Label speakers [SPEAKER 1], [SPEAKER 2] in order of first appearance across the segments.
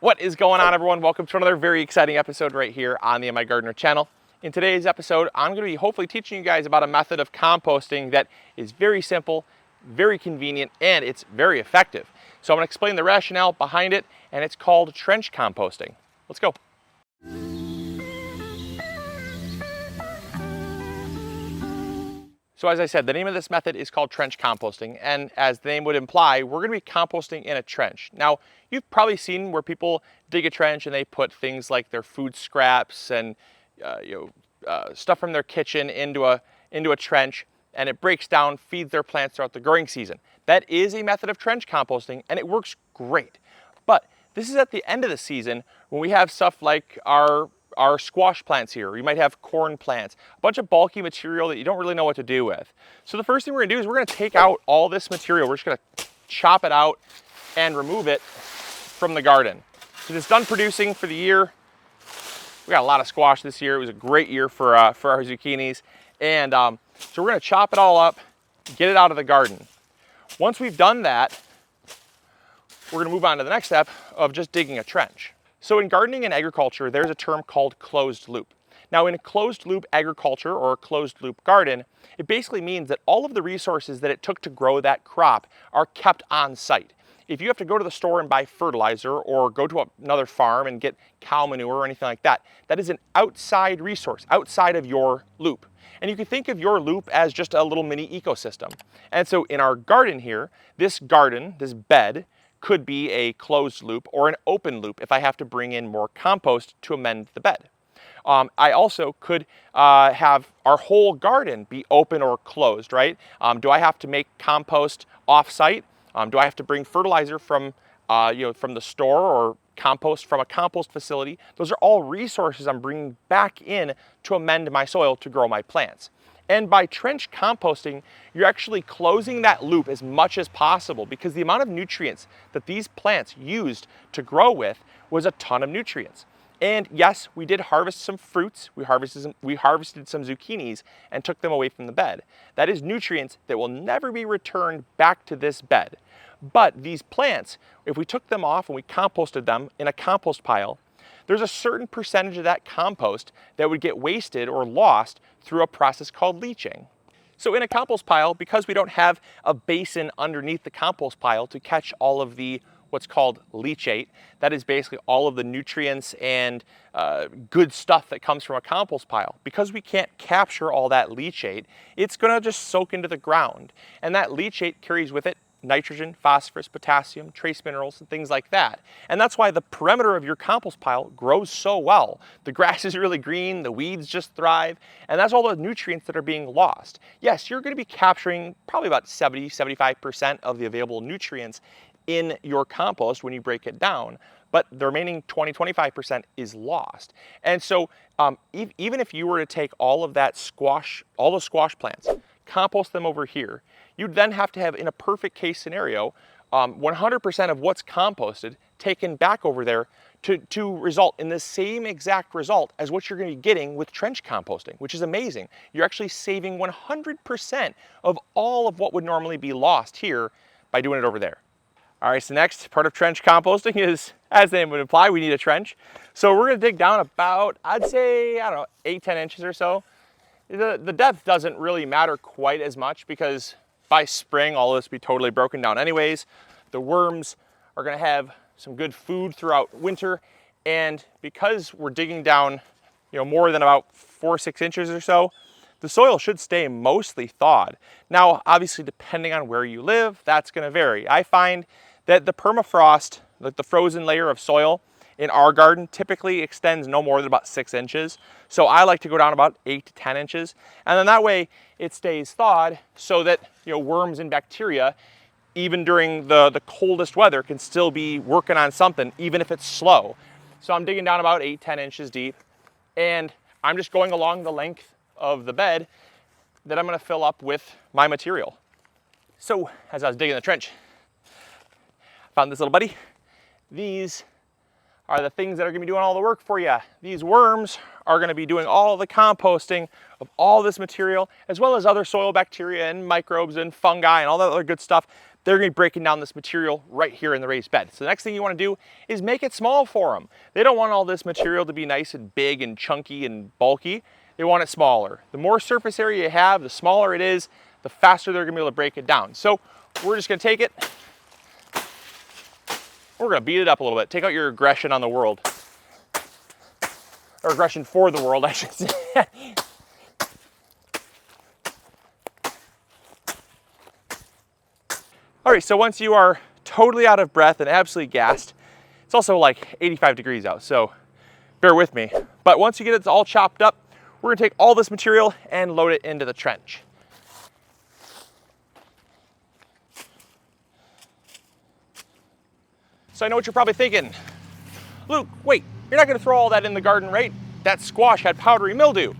[SPEAKER 1] What is going on, everyone? Welcome to another very exciting episode right here on the MIgardener channel. In today's episode, I'm going to be hopefully teaching you guys about a method of composting that is very simple, very convenient, and it's very effective. So I'm going to explain the rationale behind it, and it's called trench composting. Let's go. So as I said, the name of this method is called trench composting, and as the name would imply, we're going to be composting in a trench. Now, you've probably seen where people dig a trench and they put things like their food scraps and stuff from their kitchen into a trench, and it breaks down, feeds their plants throughout the growing season. That is a method of trench composting, and it works great. But this is at the end of the season when we have stuff like our squash plants here. You might have corn plants, a bunch of bulky material that you don't really know what to do with. So the first thing we're gonna do is we're gonna take out all this material. We're just gonna chop it out and remove it from the garden. So it's done producing for the year. We got a lot of squash this year. It was a great year for our zucchinis. And so we're gonna chop it all up, get it out of the garden. Once we've done that, we're gonna move on to the next step of just digging a trench. So in gardening and agriculture, there's a term called closed loop. Now in a closed loop agriculture or a closed loop garden, it basically means that all of the resources that it took to grow that crop are kept on site. If you have to go to the store and buy fertilizer or go to another farm and get cow manure or anything like that, that is an outside resource, outside of your loop. And you can think of your loop as just a little mini ecosystem. And so in our garden here, this bed, could be a closed loop or an open loop if I have to bring in more compost to amend the bed. I also could have our whole garden be open or closed, right? Do I have to make compost off-site? Do I have to bring fertilizer from the store or compost from a compost facility? Those are all resources I'm bringing back in to amend my soil to grow my plants. And by trench composting, you're actually closing that loop as much as possible because the amount of nutrients that these plants used to grow with was a ton of nutrients. And yes, we did harvest some fruits. We harvested some zucchinis and took them away from the bed. That is nutrients that will never be returned back to this bed. But these plants, if we took them off and we composted them in a compost pile, there's a certain percentage of that compost that would get wasted or lost through a process called leaching. So in a compost pile, because we don't have a basin underneath the compost pile to catch all of the what's called leachate, that is basically all of the nutrients and good stuff that comes from a compost pile. Because we can't capture all that leachate, it's gonna just soak into the ground. And that leachate carries with it nitrogen, phosphorus, potassium, trace minerals, and things like that. And that's why the perimeter of your compost pile grows so well. The grass is really green, the weeds just thrive, and that's all the nutrients that are being lost. Yes, you're gonna be capturing probably about 75% of the available nutrients in your compost when you break it down, but the remaining 25% is lost. And so even if you were to take all of that squash, all those squash plants, compost them over here, you'd then have to have, in a perfect case scenario, 100% of what's composted taken back over there to result in the same exact result as what you're going to be getting with trench composting, which is amazing. You're actually saving 100% of all of what would normally be lost here by doing it over there. All right, so next part of trench composting is, as the name would imply, we need a trench. So we're going to dig down about, I'd say, 8-10 inches or so. The depth doesn't really matter quite as much because by spring, all of this will be totally broken down anyways. The worms are gonna have some good food throughout winter. And because we're digging down, more than about 4 or 6 inches or so, the soil should stay mostly thawed. Now, obviously, depending on where you live, that's gonna vary. I find that the permafrost, like the frozen layer of soil, in our garden typically extends no more than about 6 inches. So I like to go down about 8 to 10 inches. And then that way it stays thawed so that worms and bacteria, even during the coldest weather, can still be working on something, even if it's slow. So I'm digging down about 8-10 inches deep, and I'm just going along the length of the bed that I'm gonna fill up with my material. So as I was digging the trench, I found this little buddy. These are the things that are gonna be doing all the work for you. These worms are gonna be doing all the composting of all this material, as well as other soil bacteria and microbes and fungi and all that other good stuff they're gonna be breaking down this material right here in the raised bed. So the next thing you wanna do is make it small for them. They don't want all this material to be nice and big and chunky and bulky. They want it smaller. The more surface area you have, the smaller it is, the faster they're gonna be able to break it down. So we're just gonna take it, we're gonna beat it up a little bit. Take out your aggression on the world. Or aggression for the world, I should say. All right, so once you are totally out of breath and absolutely gassed, it's also like 85 degrees out, so bear with me. But once you get it all chopped up, we're gonna take all this material and load it into the trench. So I know what you're probably thinking. Luke, wait, you're not gonna throw all that in the garden, right? That squash had powdery mildew.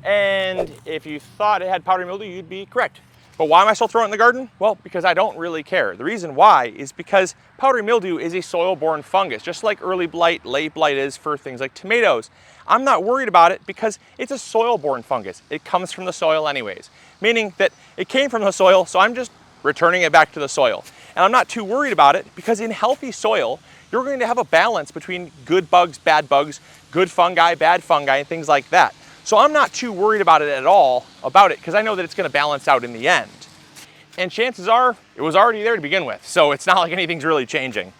[SPEAKER 1] And if you thought it had powdery mildew, you'd be correct. But why am I still throwing it in the garden? Well, because I don't really care. The reason why is because powdery mildew is a soil-borne fungus, just like early blight, late blight is for things like tomatoes. I'm not worried about it because it's a soil-borne fungus. It comes from the soil anyways, meaning that it came from the soil, so I'm just returning it back to the soil. And I'm not too worried about it because in healthy soil, you're going to have a balance between good bugs, good fungi, bad fungi, and things like that. So I'm not too worried about it at all because I know that it's going to balance out in the end. And chances are it was already there to begin with, so it's not like anything's really changing.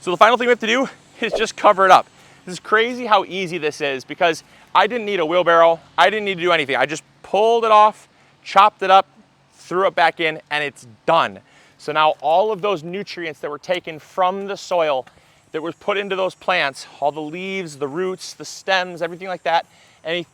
[SPEAKER 1] So the final thing we have to do is just cover it up. This is crazy how easy this is because I didn't need a wheelbarrow. I didn't need to do anything. I just pulled it off, chopped it up, threw it back in, and it's done. So now all of those nutrients that were taken from the soil that was put into those plants, all the leaves, the roots, the stems, everything like that, any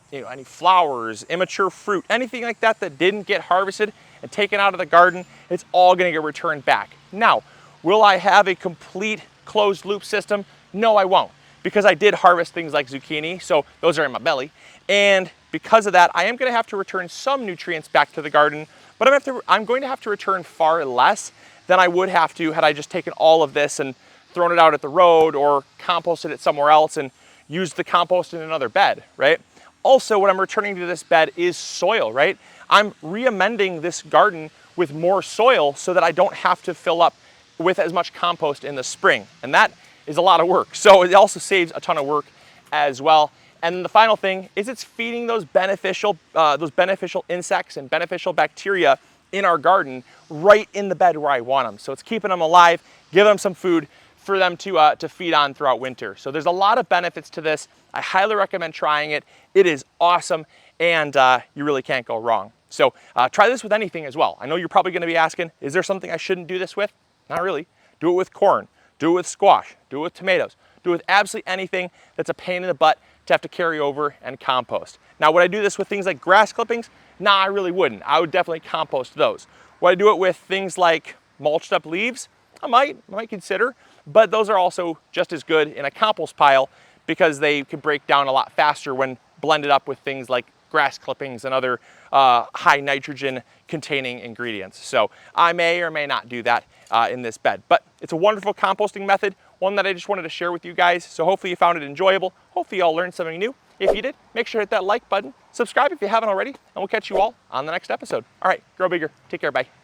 [SPEAKER 1] flowers, immature fruit, anything like that that didn't get harvested and taken out of the garden, it's all gonna get returned back. Now, will I have a complete closed loop system? No, I won't, because I did harvest things like zucchini, so those are in my belly. And because of that, I am gonna have to return some nutrients back to the garden, but I'm going to have to return far less than I would have to had I just taken all of this and thrown it out at the road or composted it somewhere else and used the compost in another bed, right? Also, what I'm returning to this bed is soil, right? I'm re-amending this garden with more soil so that I don't have to fill up with as much compost in the spring. And that is a lot of work. So it also saves a ton of work as well. And then the final thing is it's feeding those beneficial insects and beneficial bacteria in our garden right in the bed where I want them. So it's keeping them alive, giving them some food for them to feed on throughout winter. So there's a lot of benefits to this. I highly recommend trying it. It is awesome, and you really can't go wrong. So try this with anything as well. I know you're probably gonna be asking, is there something I shouldn't do this with? Not really. Do it with corn, do it with squash, do it with tomatoes, do it with absolutely anything that's a pain in the butt to have to carry over and compost. Now, would I do this with things like grass clippings? Nah, I really wouldn't. I would definitely compost those. Would I do it with things like mulched up leaves? I might consider, but those are also just as good in a compost pile because they can break down a lot faster when blended up with things like grass clippings and other high nitrogen containing ingredients. So I may or may not do that in this bed, but it's a wonderful composting method, one that I just wanted to share with you guys. So hopefully you found it enjoyable. Hopefully you all learned something new. If you did, make sure to hit that like button, subscribe if you haven't already, and we'll catch you all on the next episode. All right, grow bigger. Take care, bye.